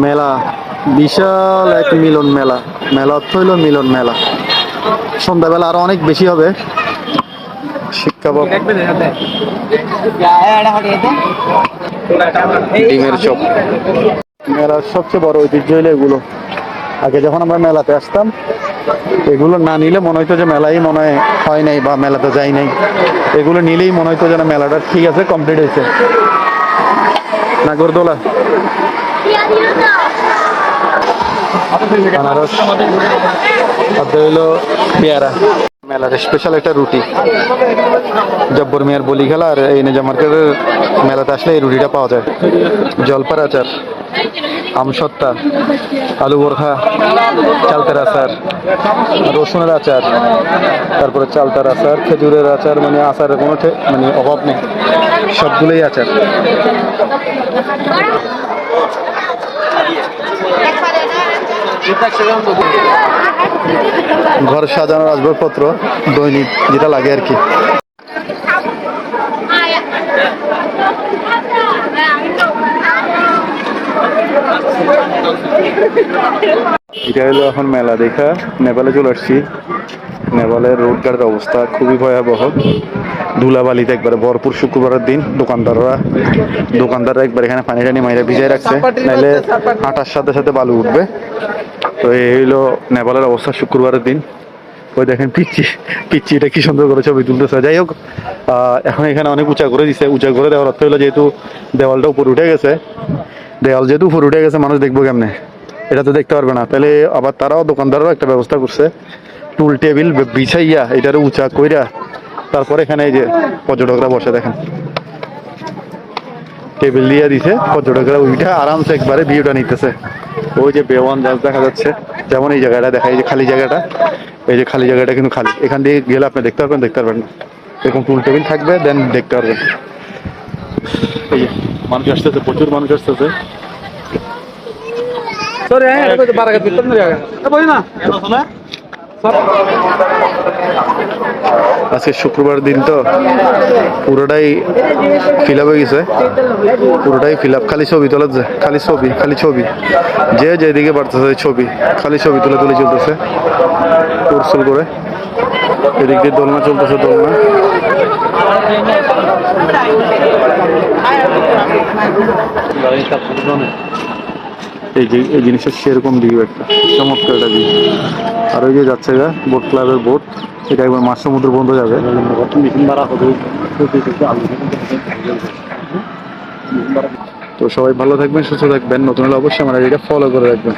মেলা বিশাল এক মিলন মেলা। মেলা অর্থ হইল মিলন মেলা। সন্ধ্যাবেলা আরো অনেক বেশি হবে। শিক্ষা ডিমের চপ। মেলার সবচেয়ে বড় ঐতিহ্য হইলো এগুলো। আগে যখন আমরা মেলাতে আসতাম, এগুলো না নিলে মনে হইতো যে মেলাই মনে হয় নাই বা মেলাতে যাই নাই। এগুলো নিলেই মনে হইতো যেন মেলাটা ঠিক আছে, কমপ্লিট হয়েছে। নাগরদোলা, আনারস, হইলো পেয়ারা। মেলার স্পেশাল একটা রুটি, জব্বর মিয়ার বলি খেলা আর এই নেজা মার্কেটের মেলাতে আসলে এই রুটিটা পাওয়া যায়। জলপার আচার, আমসত্তা, আলু বোরখা, চালতার আচার, রসুনের আচার, তারপরে চালতার আচার, খেজুরের আচার, মানে আচারের কোনো মানে অভাব নেই, সবগুলোই আচার। ঘর সাজানোর আসবাবপত্র দৈনিক যেটা লাগে আর কি। এটা হলো এখন মেলা দেখা নেপালে চলে আসছি। নেপালের রোডঘাটের অবস্থা খুবই ভয়াবহ, ধুলাবালিতে একবারে ভরপুর। শুক্রবারের দিন দোকানদাররা একবার এখানে পানি টানি মাইরা ভিজাই রাখছে, নাইলে হাঁটার সাথে সাথে বালু উঠবে। তো এই হইলো নেপালের অবস্থা শুক্রবারের দিন। ওই দেখেন পিচ্ছি এটা কি সুন্দর করে ছবি তুলতেছে। যাই হোক, এখন এখানে অনেক উঁচা করে দিছে। উঁচা করে দেওয়ার অর্থ হলো যেহেতু দেওয়ালটা উপর উঠে গেছে, মানুষ দেখবো কেমনে, এটা তো দেখতে পারবে না। তাহলে আবার দোকানদাররাও একটা ব্যবস্থা করছে, টুল টেবিল বিছাইয়া এটারে উঁচা কইরা তারপরে এখানে এই যে পর্যটকরা বসে, দেখেন টেবিল দিয়ে দিছে, পর্যটকরা ওইটা আরামসে একবারে ভিউটা নিতেছে। ওই যে বেওয়ান গাছ দেখা যাচ্ছে, যেমন এই জায়গাটা দেখা, এই যে খালি জায়গাটা, এই যে খালি জায়গাটা কিন্তু খালি। এখান দিয়ে গেলে আপনি দেখতে পারবেন না। এরকম টুল টেবিল থাকবে, দেন দেখতে পারবেন। এই যে মানুষ আসতেছে, প্রচুর মানুষ আসতেছে। আজকে শুক্রবার দিন তো পুরোটাই ফিল আপ হয়ে গেছে, পুরোটাই ফিল আপ। খালি ছবি তোলা যায়, খালি ছবি, যে যেদিকে বাড়তেছে ছবি, খালি ছবি তুলে চলতেছে উড়সুল করে। এদিক দিয়ে দোলনা চলতেছে, দোলনা। এই জিনিসটা সেরকম ভিউ, একটা চমৎকার একটা ভিউ। আর ওই যে যাচ্ছে গা বোট ক্লাবের বোট, এটা একবার মাছ সমুদ্র বন্ধ যাবে। তো সবাই ভালো থাকবেন, সুস্থ থাকবেন। নতুন হলে অবশ্যই আমার এটা ফলো করে রাখবেন।